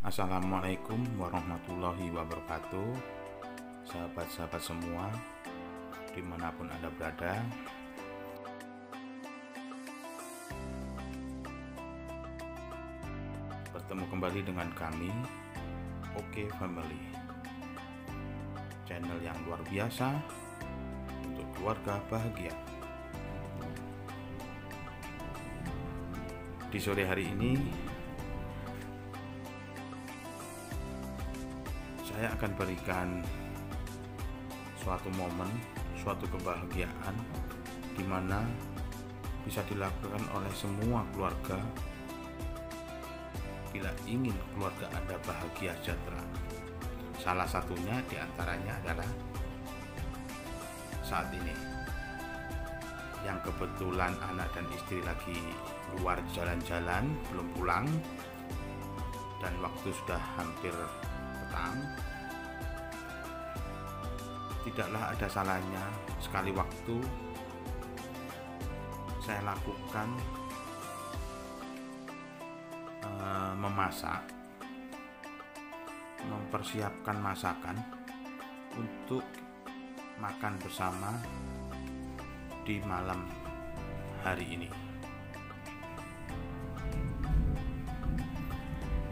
Assalamualaikum warahmatullahi wabarakatuh. Sahabat-sahabat semua, dimanapun Anda berada, bertemu kembali dengan kami, Oke Family, channel yang luar biasa untuk keluarga bahagia. Di sore hari ini saya akan berikan suatu momen, suatu kebahagiaan di mana bisa dilakukan oleh semua keluarga bila ingin keluarga Anda bahagia sejahtera. Salah satunya diantaranya adalah saat ini yang kebetulan anak dan istri lagi luar jalan-jalan, belum pulang, dan waktu sudah hampir petang. Tidaklah ada salahnya sekali waktu saya lakukan memasak, mempersiapkan masakan untuk makan bersama di malam hari ini.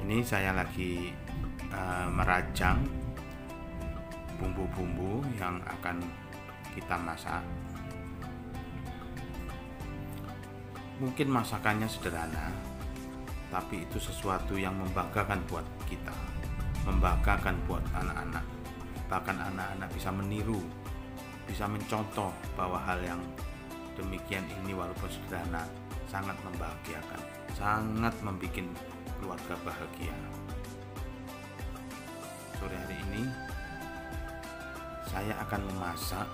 Ini saya lagi merajang bumbu-bumbu yang akan kita masak. Mungkin masakannya sederhana, tapi itu sesuatu yang membanggakan buat kita, membanggakan buat anak-anak. Bahkan anak-anak bisa meniru, bisa mencontoh bahwa hal yang demikian ini walaupun sederhana sangat membahagiakan, sangat membuat keluarga bahagia. Sore hari ini saya akan memasak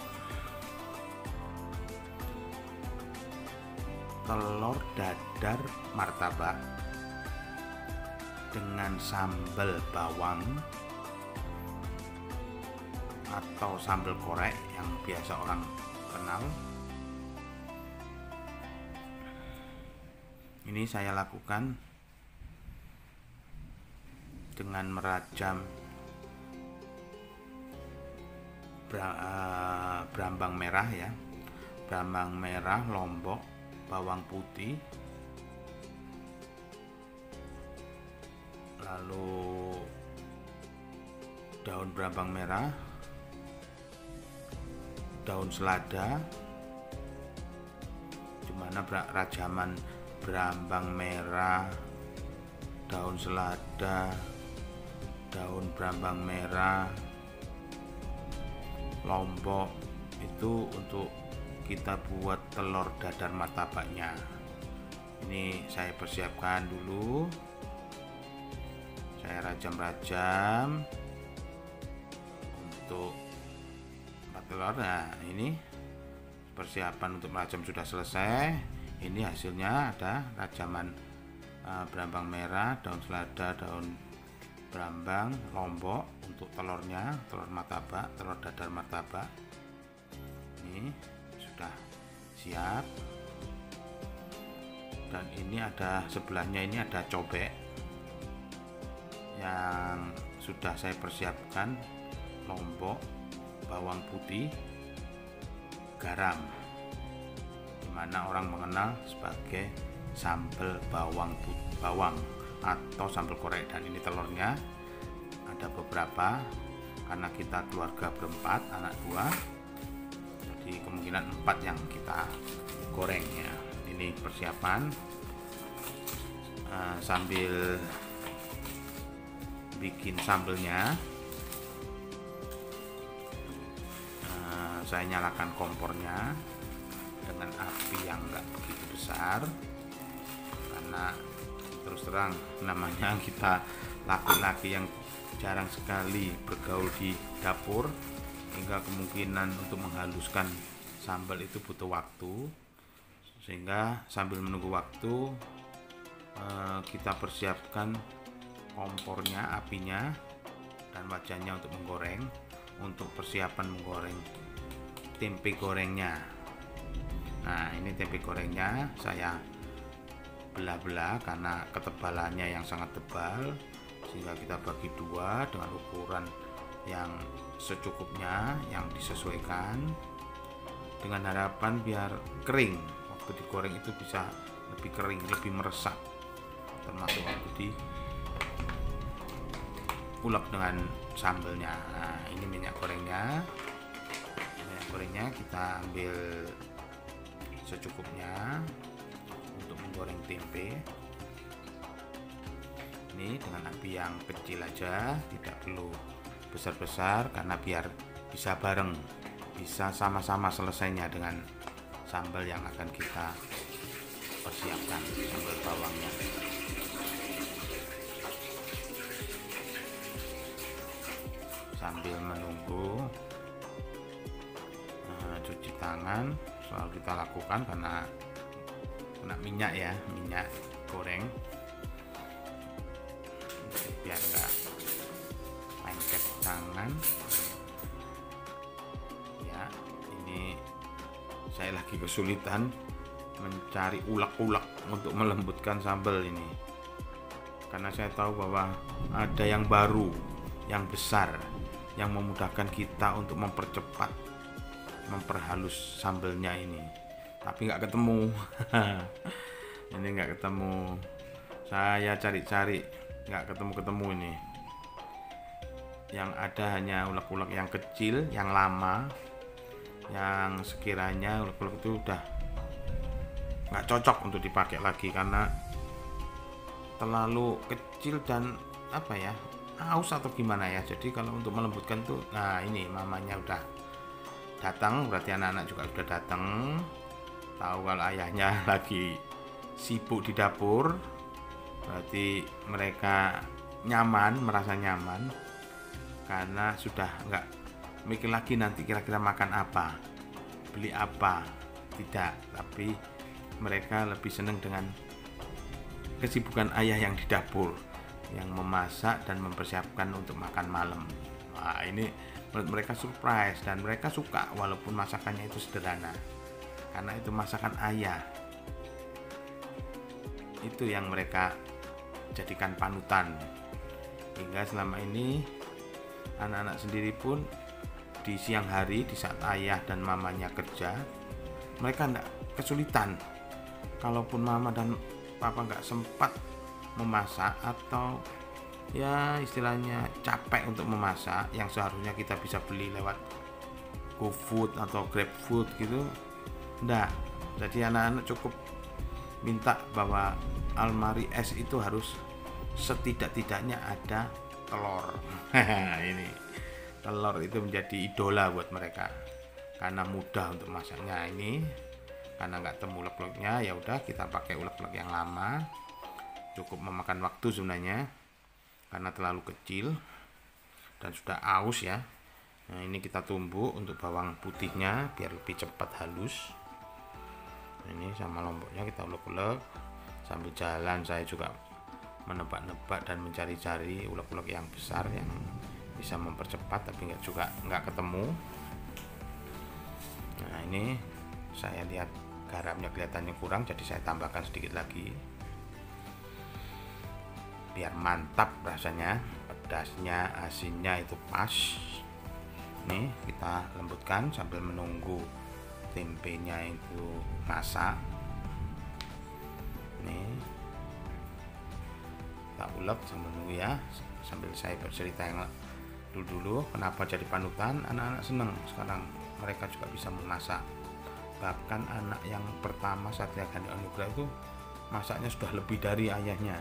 telur dadar martabak dengan sambal bawang atau sambal korek yang biasa orang kenal. Ini saya lakukan dengan merajam brambang merah ya, brambang merah, lombok, bawang putih, lalu daun brambang merah, daun selada, dimana rajaman brambang merah, daun selada, daun brambang merah, lombok itu untuk kita buat telur dadar martabaknya. Ini saya persiapkan dulu, saya rajam-rajam untuk 4 telur. Nah, ini persiapan untuk merajam sudah selesai. Ini hasilnya ada rajaman brambang merah, daun selada, daun brambang, lombok untuk telurnya, telur martabak, telur dadar martabak. Ini sudah siap. Dan ini ada sebelahnya, ini ada cobek yang sudah saya persiapkan, lombok, bawang putih, garam, dimana orang mengenal sebagai sambal bawang atau sambal korek. Dan ini telurnya ada beberapa, karena kita keluarga berempat, anak 2, jadi kemungkinan 4 yang kita goreng ya. Ini persiapan sambil bikin sambelnya. Saya nyalakan kompornya dengan api yang enggak begitu besar, karena terus terang namanya kita laki-laki yang jarang sekali bergaul di dapur, hingga kemungkinan untuk menghaluskan sambal itu butuh waktu. Sehingga sambil menunggu waktu, kita persiapkan kompornya, apinya, dan wajannya untuk menggoreng. Untuk persiapan menggoreng tempe gorengnya. Nah, ini tempe gorengnya saya belah-belah karena ketebalannya yang sangat tebal. sehingga kita bagi dua dengan ukuran yang secukupnya, yang disesuaikan, dengan harapan biar kering waktu digoreng itu bisa lebih kering, lebih meresap, termasuk waktu diulek dengan sambelnya. Nah, ini minyak gorengnya kita ambil secukupnya untuk menggoreng tempe. Ini dengan api yang kecil aja, tidak perlu besar-besar karena biar bisa bareng, bisa sama-sama selesainya dengan sambal yang akan kita persiapkan, sambal bawangnya. Sambil menunggu, cuci tangan selalu kita lakukan karena kena minyak ya, minyak goreng, biar enggak lengket tangan ya. Ini saya lagi kesulitan mencari ulek-ulek untuk melembutkan sambal ini, karena saya tahu bahwa ada yang baru, yang besar, yang memudahkan kita untuk mempercepat, memperhalus sambelnya ini, tapi nggak ketemu. Ini nggak ketemu, saya cari-cari nggak ketemu ini. Yang ada hanya ulek-ulek yang kecil, yang lama, yang sekiranya ulek-ulek itu udah nggak cocok untuk dipakai lagi karena terlalu kecil dan apa ya, aus atau gimana ya. Jadi kalau untuk melembutkan tuh, nah ini mamanya udah datang, berarti anak-anak juga udah datang, tahu kalau ayahnya lagi sibuk di dapur, berarti mereka nyaman, merasa nyaman karena sudah nggak mikir lagi nanti kira-kira makan apa, beli apa, tidak, tapi mereka lebih senang dengan kesibukan ayah yang di dapur, yang memasak dan mempersiapkan untuk makan malam. Wah, ini menurut mereka surprise dan mereka suka walaupun masakannya itu sederhana, karena itu masakan ayah. Itu yang mereka jadikan panutan, hingga selama ini anak-anak sendiri pun di siang hari, di saat ayah dan mamanya kerja, mereka tidak kesulitan. Kalaupun mama dan papa nggak sempat memasak atau ya istilahnya capek untuk memasak, yang seharusnya kita bisa beli lewat GoFood atau GrabFood gitu, enggak. Jadi anak-anak cukup minta bahwa almari es itu harus setidak-tidaknya ada telur. Ini telur itu menjadi idola buat mereka karena mudah untuk masaknya. Ini karena nggak temu ulek-uleknya, ya udah kita pakai ulek-ulek yang lama, cukup memakan waktu sebenarnya karena terlalu kecil dan sudah aus ya. Nah, ini kita tumbuk untuk bawang putihnya biar lebih cepat halus. Ini sama lomboknya kita ulek-ulek. Sambil jalan saya juga menebak-nebak dan mencari-cari ulek-ulek yang besar yang bisa mempercepat, tapi nggak ketemu. Nah, ini saya lihat garamnya kelihatannya kurang, jadi saya tambahkan sedikit lagi biar mantap rasanya, pedasnya, asinnya itu pas. Nih kita lembutkan sambil menunggu tempenya itu masak. Nih kita ulek sambil menunggu ya, sambil saya bercerita yang dulu kenapa jadi panutan. Anak-anak senang sekarang mereka juga bisa memasak. Bahkan anak yang pertama Satria Gani Anugrah itu masaknya sudah lebih dari ayahnya,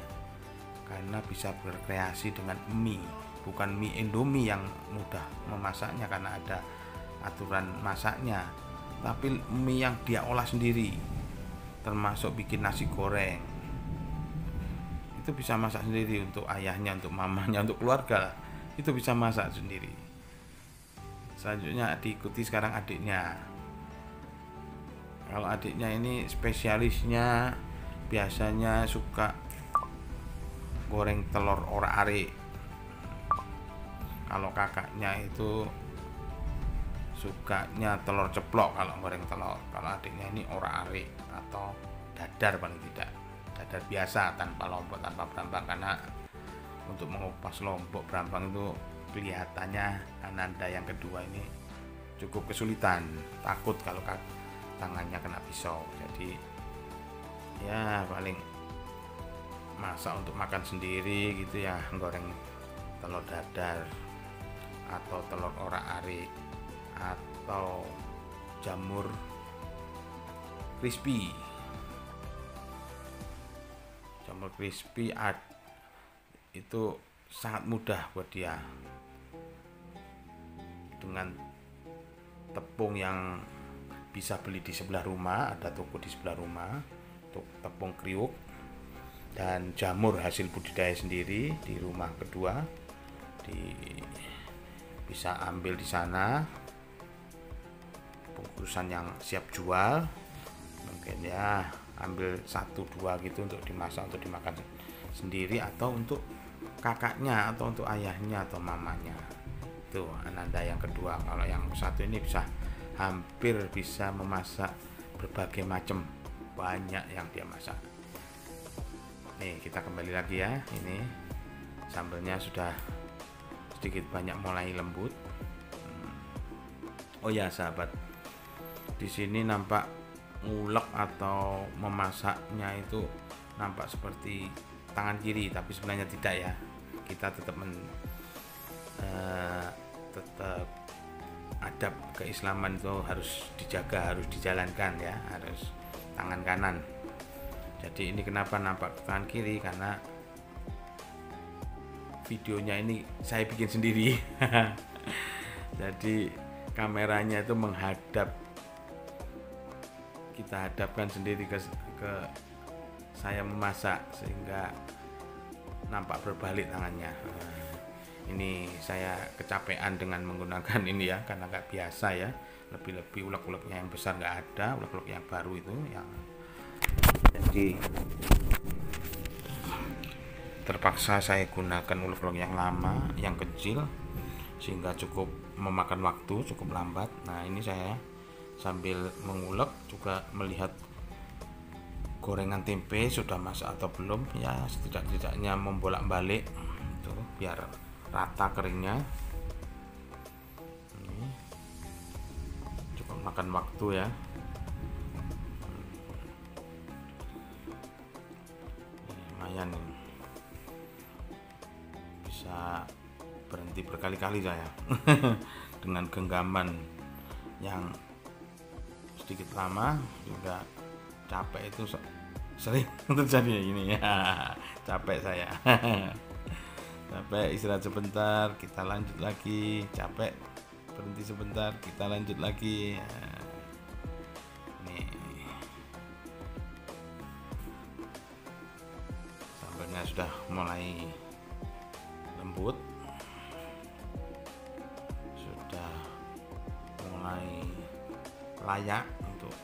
karena bisa berkreasi dengan mie, bukan mie Indomie yang mudah memasaknya karena ada aturan masaknya, tapi mie yang dia olah sendiri, termasuk bikin nasi goreng itu bisa masak sendiri untuk ayahnya, untuk mamanya, untuk keluarga, itu bisa masak sendiri. Selanjutnya diikuti sekarang adiknya. Kalau adiknya ini spesialisnya biasanya suka goreng telur orak-arik. Kalau kakaknya itu sukanya telur ceplok kalau goreng telur. Kalau adiknya ini orak-arik atau dadar, paling tidak dadar biasa tanpa lombok, tanpa berambang, karena untuk mengupas lombok brambang itu kelihatannya Ananda yang kedua ini cukup kesulitan, takut kalau tangannya kena pisau. Jadi ya paling masak untuk makan sendiri gitu ya, goreng telur dadar atau telur orak-arik atau jamur crispy. Jamur crispy itu sangat mudah buat dia, dengan tepung yang bisa beli di sebelah rumah, ada toko di sebelah rumah untuk tepung kriuk, dan jamur hasil budidaya sendiri di rumah kedua bisa ambil di sana, bungkusan yang siap jual, mungkin ya ambil 1-2 gitu untuk dimasak, untuk dimakan sendiri atau untuk kakaknya atau untuk ayahnya atau mamanya. Itu Ananda yang kedua. Kalau yang satu ini hampir bisa memasak berbagai macam, banyak yang dia masak. Nih kita kembali lagi ya, ini sambelnya sudah sedikit banyak mulai lembut. Oh ya sahabat, di sini nampak ngulek atau memasaknya itu nampak seperti tangan kiri, tapi sebenarnya tidak ya. Kita tetap adab keislaman itu harus dijaga, harus dijalankan ya, harus tangan kanan. Jadi ini kenapa nampak tangan kiri, karena videonya ini saya bikin sendiri. Jadi kameranya itu menghadap, kita hadapkan sendiri ke saya memasak, sehingga nampak berbalik tangannya. Ini saya kecapean dengan menggunakan ini ya, karena nggak biasa ya. Lebih-lebih ulek-uleknya yang besar nggak ada, ulek-ulek yang baru itu yang jadi terpaksa saya gunakan ulek-ulek yang lama, yang kecil, sehingga cukup memakan waktu, cukup lambat. Nah ini saya sambil mengulek juga melihat gorengan tempe sudah masak atau belum ya, setidak-tidaknya membolak-balik itu biar rata keringnya. Ini cukup makan waktu ya. Ini lumayan ini. Bisa berhenti berkali-kali saya dengan genggaman yang sedikit lama, juga capek itu sering terjadi ini ya. Capek saya. Capek, istirahat sebentar, kita lanjut lagi. Capek, berhenti sebentar, kita lanjut lagi. Nih, sambelnya sudah mulai lembut, sudah mulai layak untuk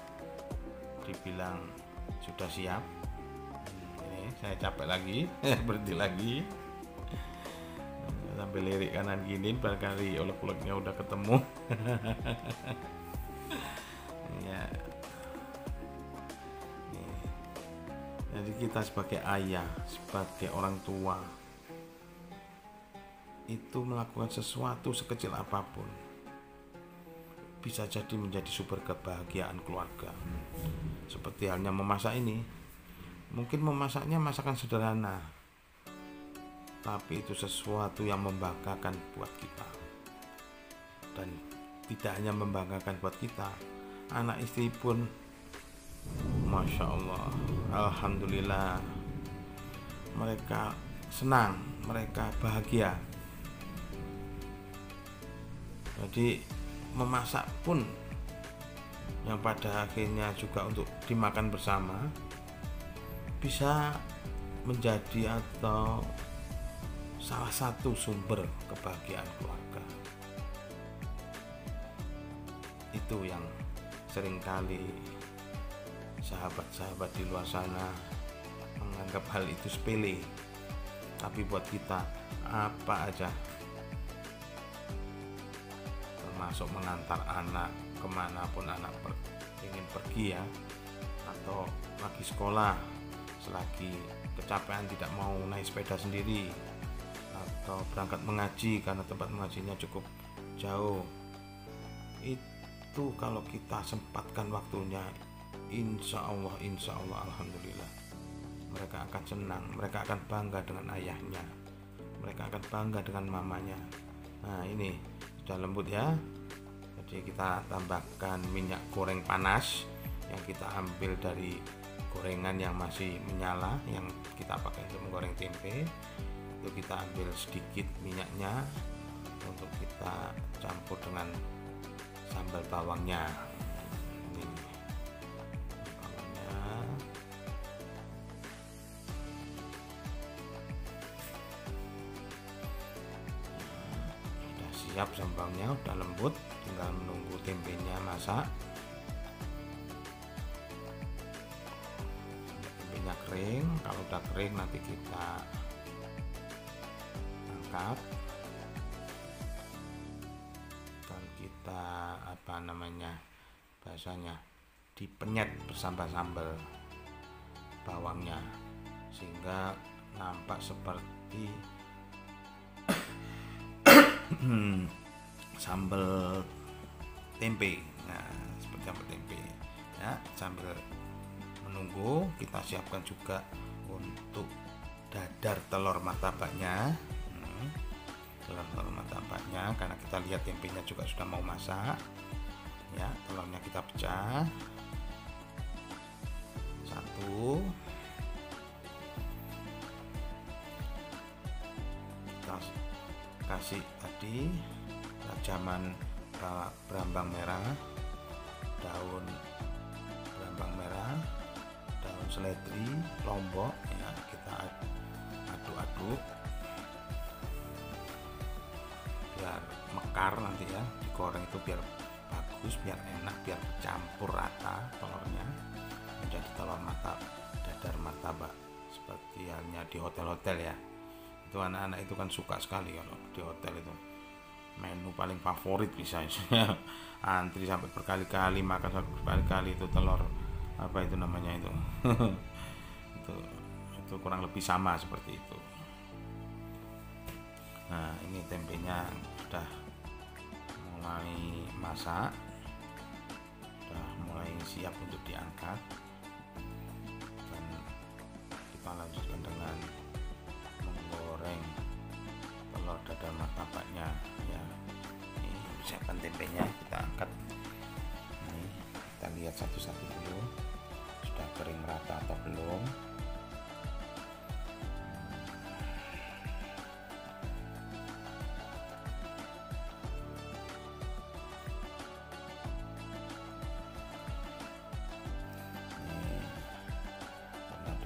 dibilang sudah siap. Ini saya capek lagi, berhenti lagi. Sambil lirik kanan kiri, barangkali olek-oleknya udah ketemu. Ya. Jadi kita sebagai ayah, sebagai orang tua, itu melakukan sesuatu sekecil apapun bisa jadi menjadi sumber kebahagiaan keluarga. Seperti halnya memasak ini, mungkin memasaknya masakan sederhana, tapi itu sesuatu yang membanggakan buat kita. Dan tidak hanya membanggakan buat kita, anak istri pun Masya Allah, Alhamdulillah, mereka senang, mereka bahagia. Jadi memasak pun yang pada akhirnya juga untuk dimakan bersama bisa menjadi atau salah satu sumber kebahagiaan keluarga. Itu yang seringkali sahabat-sahabat di luar sana menganggap hal itu sepele, tapi buat kita apa aja, termasuk mengantar anak kemanapun anak ingin pergi ya, atau lagi sekolah, selagi kecapean tidak mau naik sepeda sendiri, atau berangkat mengaji karena tempat mengajinya cukup jauh. Itu kalau kita sempatkan waktunya, insya Allah alhamdulillah, mereka akan senang, mereka akan bangga dengan ayahnya, mereka akan bangga dengan mamanya. Nah, ini sudah lembut ya. Jadi kita tambahkan minyak goreng panas yang kita ambil dari gorengan yang masih menyala, yang kita pakai untuk menggoreng tempe. Itu kita ambil sedikit minyaknya untuk kita campur dengan sambal bawangnya. Ini bawangnya. Udah siap sambalnya, udah lembut, tinggal menunggu tempenya masak. Tempenya kering, kalau udah kering nanti kita angkat dan kita bahasanya dipenyet bersama sambal bawangnya sehingga nampak seperti sambal tempe. Nah, seperti sambal tempe ya. Sambil menunggu, kita siapkan juga untuk dadar telur martabaknya. Telur martabaknya, karena kita lihat tempenya juga sudah mau masak ya. Telurnya kita pecah satu, kita kasih tadi rajaman berambang merah, daun berambang merah, daun seledri, lombok ya, kita aduk-aduk biar mekar nanti ya, digoreng itu biar bagus, biar enak, biar campur rata telurnya menjadi telur dadar martabak seperti halnya di hotel-hotel ya. Itu anak-anak itu kan suka sekali kalau di hotel itu menu paling favorit, bisa antri sampai berkali-kali, makan sampai berkali-kali itu telur apa itu namanya itu itu kurang lebih sama seperti itu. Nah, ini tempenya sudah mulai masak, sudah mulai siap untuk diangkat, dan kita lanjutkan dengan menggoreng telur dadar martabaknya ya. Ini siapkan tempenya, kita angkat. Ini kita lihat satu-satu dulu sudah kering merata atau belum.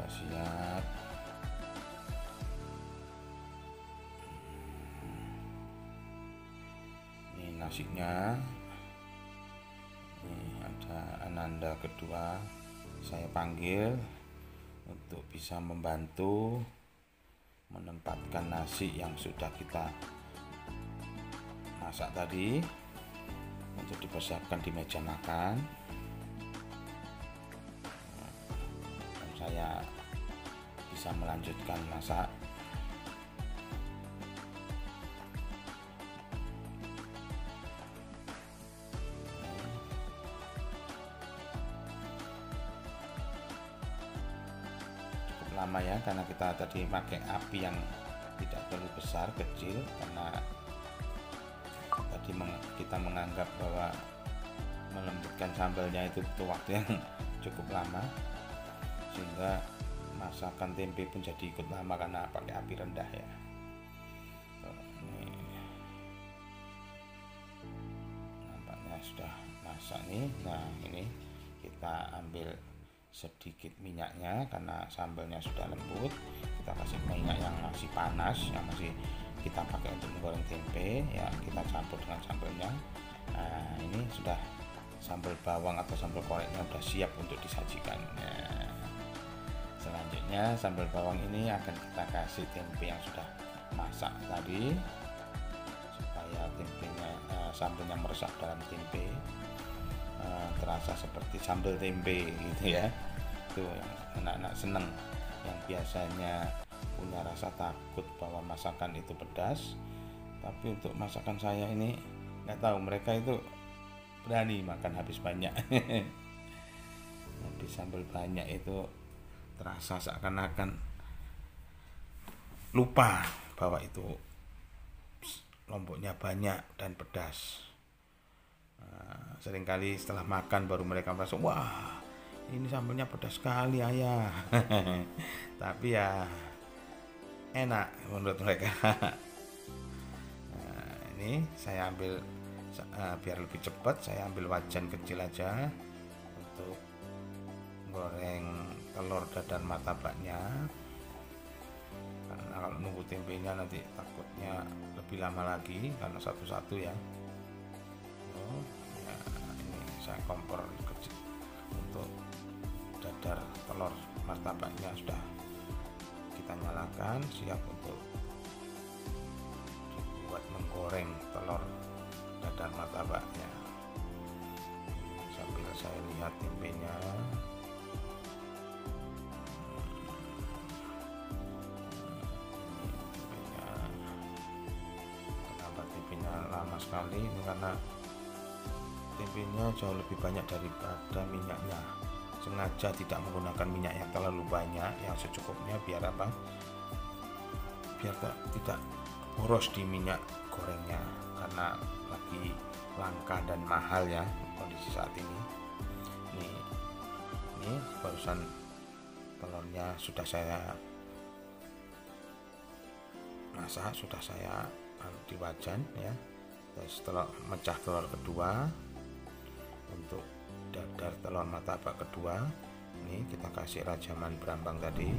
Siap. Ini nasinya. Ini ada Ananda kedua, saya panggil untuk bisa membantu menempatkan nasi yang sudah kita masak tadi untuk dipersiapkan di meja makan. Saya bisa melanjutkan masak. Cukup lama ya, karena kita tadi pakai api yang tidak terlalu besar, kecil, karena tadi kita menganggap bahwa melembutkan sambalnya itu butuh waktu yang cukup lama, sehingga masakan tempe pun jadi ikut lama karena pakai api rendah ya. Ini nampaknya sudah masak nih. Nah, ini kita ambil sedikit minyaknya karena sambalnya sudah lembut. Kita kasih minyak yang masih panas, yang masih kita pakai untuk menggoreng tempe ya, kita campur dengan sambalnya. Nah, ini sudah sambal bawang atau sambal koreknya sudah siap untuk disajikan. Nah, selanjutnya sambal bawang ini akan kita kasih tempe yang sudah masak tadi supaya tempenya sambalnya meresap dalam tempe, terasa seperti sambal tempe gitu ya. Itu yang anak-anak seneng, yang biasanya punya rasa takut bahwa masakan itu pedas, tapi untuk masakan saya ini nggak tahu, mereka itu berani makan habis banyak. Habis sambal banyak itu terasa seakan-akan lupa bahwa itu lomboknya banyak dan pedas. Seringkali setelah makan baru mereka merasa, wah ini sambalnya pedas sekali ayah. Tapi ya enak menurut mereka. Ini saya ambil biar lebih cepat, saya ambil wajan kecil aja untuk goreng telur dadar martabaknya, karena kalau nunggu tempenya nanti takutnya lebih lama lagi karena satu-satu ya. Ya ini saya kompor kecil untuk dadar telur martabaknya sudah kita nyalakan, siap untuk dibuat menggoreng telur dadar martabaknya. Sambil saya lihat tempenya, kenapa tempenya lama sekali ini, karena tempenya jauh lebih banyak daripada minyaknya. Sengaja tidak menggunakan minyak yang terlalu banyak, yang secukupnya biar apa? Biar tidak boros di minyak gorengnya, karena lagi langka dan mahal ya kondisi saat ini. Ini barusan telurnya sudah saya masak, sudah saya di wajan ya. Terus mecah telur kedua untuk dadar telur martabak kedua. Ini kita kasih rajaman berambang tadi,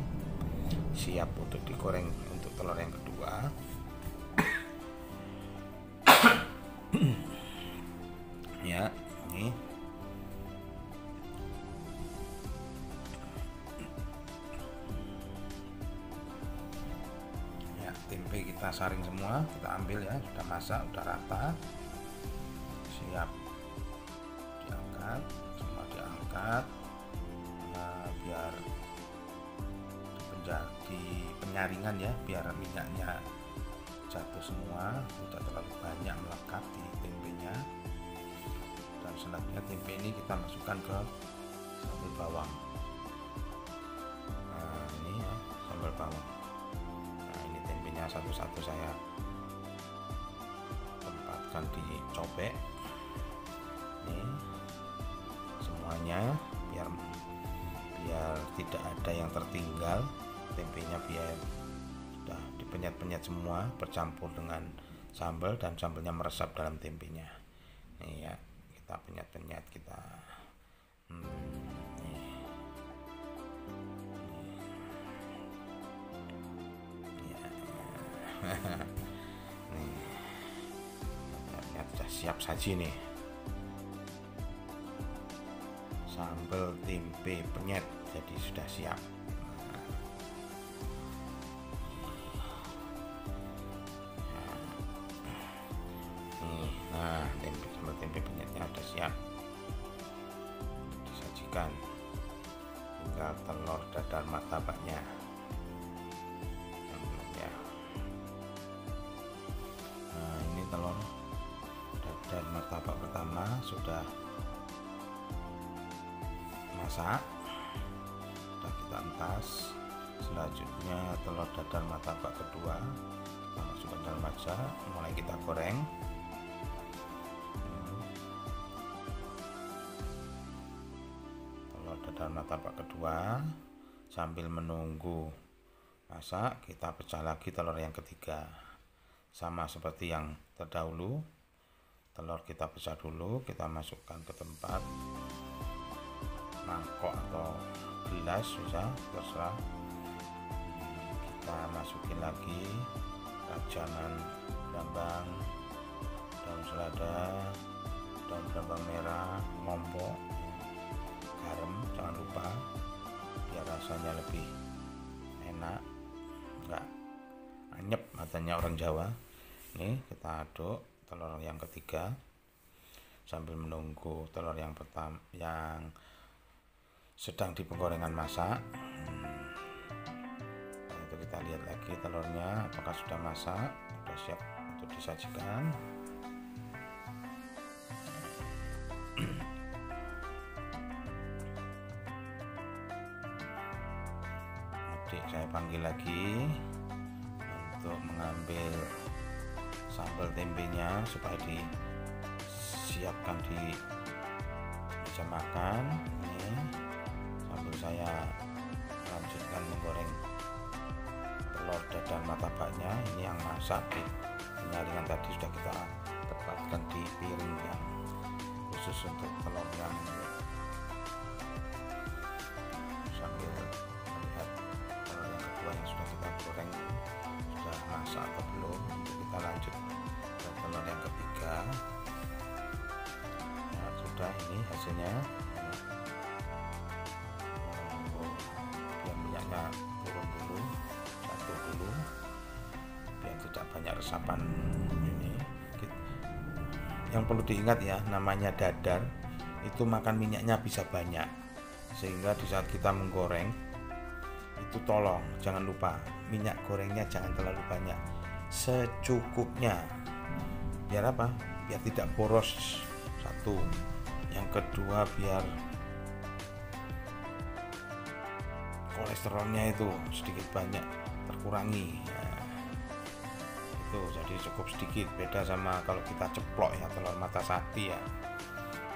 siap untuk digoreng untuk telur yang kedua. Ya, ini ya, tempe kita saring semua, kita ambil ya, sudah masak, sudah rata, siap diangkat, semua diangkat. Biar di penyaringan ya, biar minyaknya jatuh semua, tidak terlalu banyak melekat di tempenya. Dan selanjutnya tempe ini kita masukkan ke sambal bawang. Nah ini ya, sambal bawang. Nah ini tempenya satu-satu saya tempatkan di cobek. Ini semuanya biar tidak ada yang tertinggal. Tempenya biar sudah dipenyet-penyet semua, bercampur dengan sambal dan sambalnya meresap dalam tempenya. Nih ya, kita penyet-penyet, kita nih ya, sudah siap saji nih sambal tempe penyet, jadi sudah siap. Nah sambal tempe penyetnya sudah siap disajikan, tinggal telur dadar martabaknya. Nah ini telur dadar martabak pertama sudah masak, sudah kita entas. Selanjutnya telur dadar martabak kedua kita masukkan dalam wajan, mulai kita goreng. Telur dadar martabak kedua, sambil menunggu masak kita pecah lagi telur yang ketiga, sama seperti yang terdahulu. Telur kita pecah dulu, kita masukkan ke tempat mangkok atau gelas, bisa terserah. Kita masukin lagi rajaman berambang, daun selada, daun berambang merah, lombok, garam jangan lupa biar rasanya lebih enak, enggak anyep matanya orang Jawa. Ini kita aduk telur yang ketiga sambil menunggu telur yang pertama yang sedang di penggorengan masak. Itu kita kita lihat lagi telurnya apakah sudah masak, sudah siap untuk disajikan. Adik saya panggil lagi untuk mengambil sambal tempenya supaya disiapkan di meja makan. Ini sambil saya lanjutkan menggoreng telur dadar martabaknya. Ini yang masak di penyaringan tadi sudah kita tempatkan di piring yang khusus untuk telur yang sambil melihat telur yang kedua yang sudah kita goreng sudah masak atau belum. Kita lanjut ke telur yang ketiga. Nah, sudah, ini hasilnya. Biar minyaknya turun dulu, satu dulu, biar tidak banyak resapan. Ini yang perlu diingat ya, namanya dadar itu makan minyaknya bisa banyak, sehingga di saat kita menggoreng itu tolong jangan lupa minyak gorengnya jangan terlalu banyak, secukupnya. Biar apa? Biar tidak boros, satu. Yang kedua, biar kolesterolnya itu sedikit banyak terkurangi. Nah, itu jadi cukup sedikit, beda sama kalau kita ceplok ya telur mata sapi ya.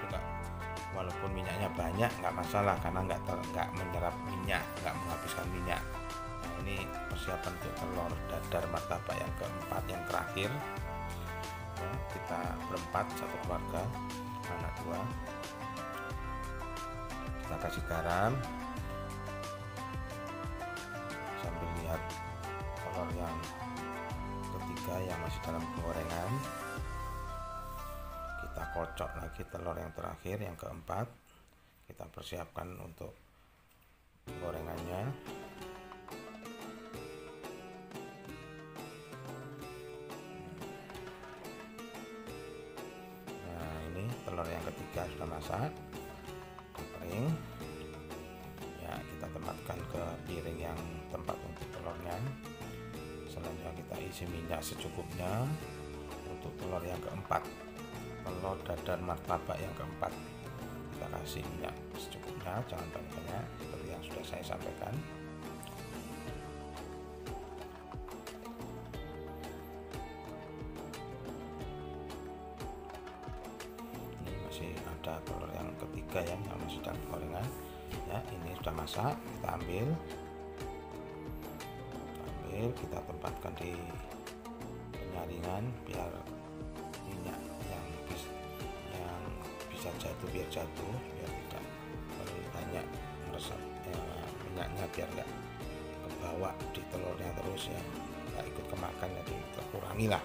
Enggak, walaupun minyaknya banyak nggak masalah karena nggak menyerap minyak, nggak menghabiskan minyak. Nah, ini persiapan untuk telur dadar martabak yang keempat, yang terakhir. Nah, kita berempat, satu keluarga, anak dua. Kita kasih garam sambil lihat telur yang ketiga yang masih dalam penggorengan. Kita kocok lagi telur yang terakhir, yang keempat. Kita persiapkan untuk penggorengannya. Nah, ini telur yang ketiga sudah masak, kering. Ya, kita tempatkan ke piring yang tempat untuk telurnya. Selanjutnya kita isi minyak secukupnya untuk telur yang keempat, telur dadar martabak yang keempat. Kita kasih minyak secukupnya, jangan banyak-banyak seperti yang sudah saya sampaikan. Ini masih ada telur yang ketiga yang masih dalam gorengan. Ya, ini sudah masak, kita ambil, kita tempatkan di penyaringan biar minyak yang bisa jatuh biar tidak terlalu banyak meresap minyaknya, biar nggak kebawa di telurnya terus ya, nggak ikut kemakan, jadi terkurangi lah.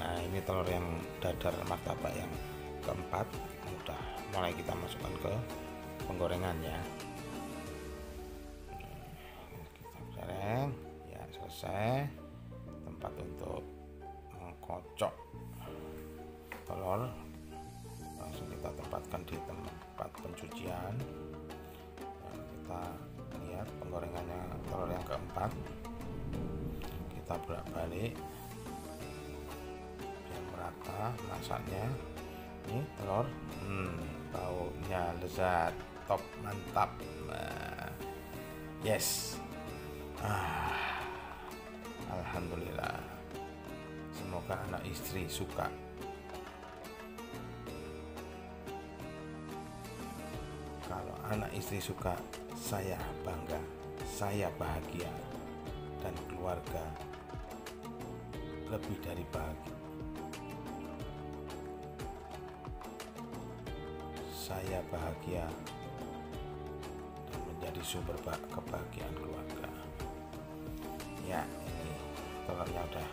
Nah, ini telur yang dadar martabak yang keempat udah mulai kita masukkan ke penggorengan ya. Kita goreng ya, selesai. Tempat untuk mengkocok telur langsung kita tempatkan di tempat pencucian. Nah, kita lihat penggorengannya telur yang keempat, kita bolak-balik biar merata masaknya. Ini telur baunya lezat, top, mantap. Yes, alhamdulillah, semoga anak istri suka. Kalau anak istri suka, saya bangga, saya bahagia, dan keluarga lebih dari bahagia. Saya bahagia dan menjadi sumber kebahagiaan keluarga. Ya, ini telurnya udah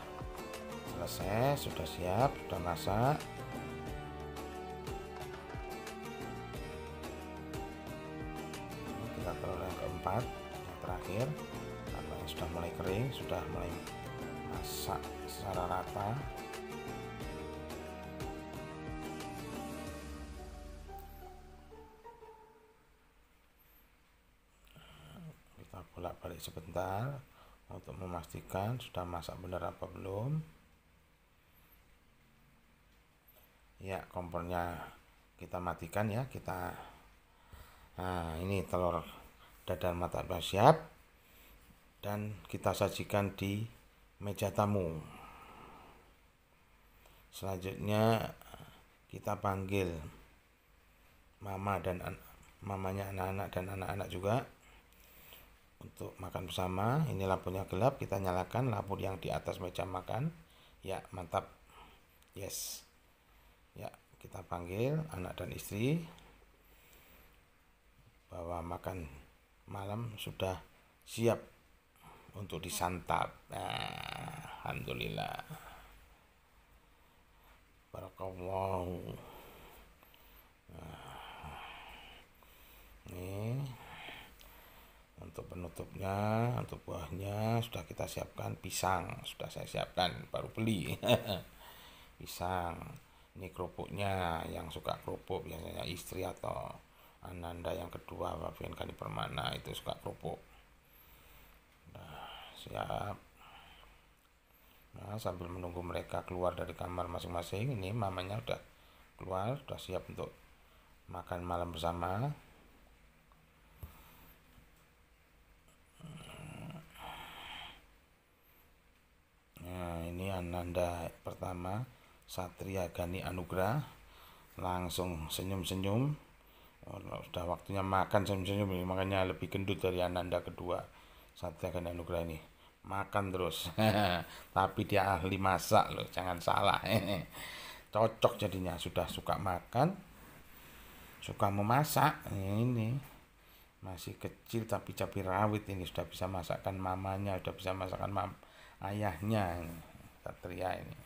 selesai, sudah siap, sudah masak. Ini kita telur yang keempat, yang terakhir, karena yang sudah mulai kering, sudah mulai masak secara rata. Bolak-balik sebentar untuk memastikan sudah masak benar apa belum. Ya, kompornya kita matikan ya. Nah, ini telur dadar mata siap dan kita sajikan di meja tamu. Selanjutnya kita panggil mamanya anak-anak dan anak-anak juga untuk makan bersama. Ini lampunya gelap, kita nyalakan lampu yang di atas meja makan. Ya, mantap. Yes. Ya, kita panggil anak dan istri bahwa makan malam sudah siap untuk disantap. Alhamdulillah. Barakallahu. Ini untuk penutupnya, untuk buahnya sudah kita siapkan. Pisang sudah saya siapkan, baru beli. Pisang. Ini kerupuknya, yang suka kerupuk biasanya istri atau Ananda yang kedua, Fabian Gani Permana itu suka kerupuk. Nah, siap. Nah, sambil menunggu mereka keluar dari kamar masing-masing, ini mamanya udah keluar, udah siap untuk makan malam bersama. Nah, ini Ananda pertama, Satria Gani Anugrah, langsung senyum-senyum. Sudah waktunya makan senyum-senyum ini, makanya lebih gendut dari Ananda kedua, Satria Gani Anugrah ini. Makan terus. Tapi dia ahli masak loh, jangan salah. Cocok jadinya, sudah suka makan, suka memasak. Ini masih kecil tapi cabai rawit, ini sudah bisa masakan mamanya, sudah bisa masakan ayahnya ini, Satria ini.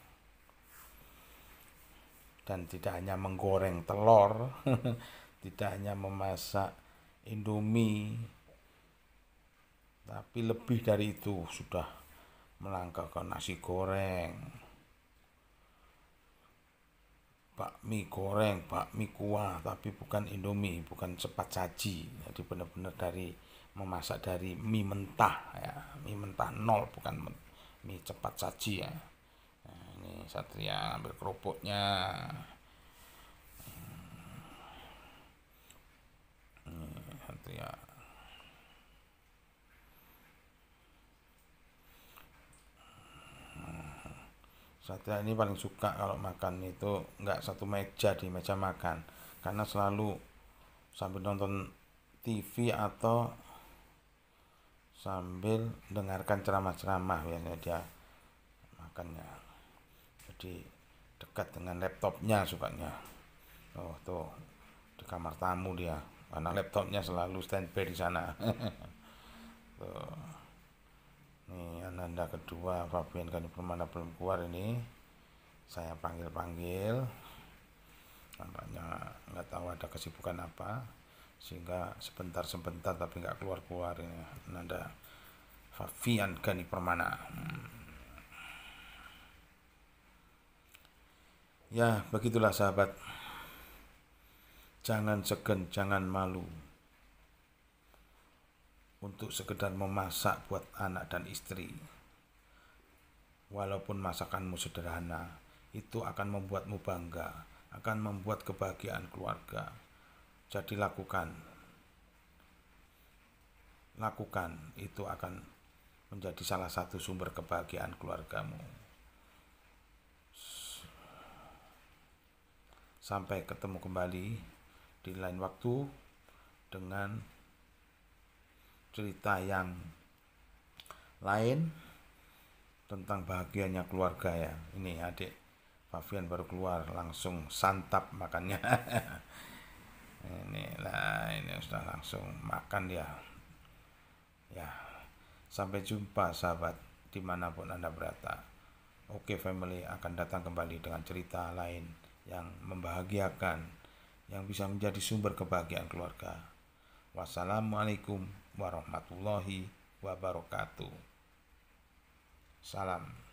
Dan tidak hanya menggoreng telur, tidak hanya memasak Indomie, tapi lebih dari itu, sudah melangkah ke nasi goreng, bakmi goreng, bakmi kuah, tapi bukan Indomie, bukan cepat saji. Jadi benar-benar dari memasak dari mie mentah ya, mie mentah nol, bukan mie cepat saji ya. Nah, ini Satria ambil kerupuknya. Ini Satria. Satria ini paling suka kalau makan itu nggak satu meja di meja makan, karena selalu sambil nonton TV atau sambil dengarkan ceramah-ceramah biasanya dia makannya. Jadi dekat dengan laptopnya sukanya. Oh tuh di kamar tamu dia, karena laptopnya selalu standby di sana. Tuh. Nih Ananda kedua, Fabian Gani Permana belum keluar ini. Saya panggil-panggil. Nampaknya nggak tahu ada kesibukan apa, sehingga sebentar-sebentar tapi nggak keluar-keluar ini. Ananda Fabian Gani Permana. Ya begitulah sahabat. Jangan segan, jangan malu untuk sekedar memasak buat anak dan istri. Walaupun masakanmu sederhana, itu akan membuatmu bangga, akan membuat kebahagiaan keluarga. Jadi lakukan, itu akan menjadi salah satu sumber kebahagiaan keluargamu. Sampai ketemu kembali di lain waktu dengan cerita yang lain tentang bahagianya keluarga ya. Ini adik Fabian baru keluar, langsung santap makannya. Ini sudah langsung makan dia. Ya, sampai jumpa sahabat dimanapun Anda berada. Oke Family akan datang kembali dengan cerita lain yang membahagiakan, yang bisa menjadi sumber kebahagiaan keluarga. Wassalamualaikum warahmatullahi wabarakatuh. Salam.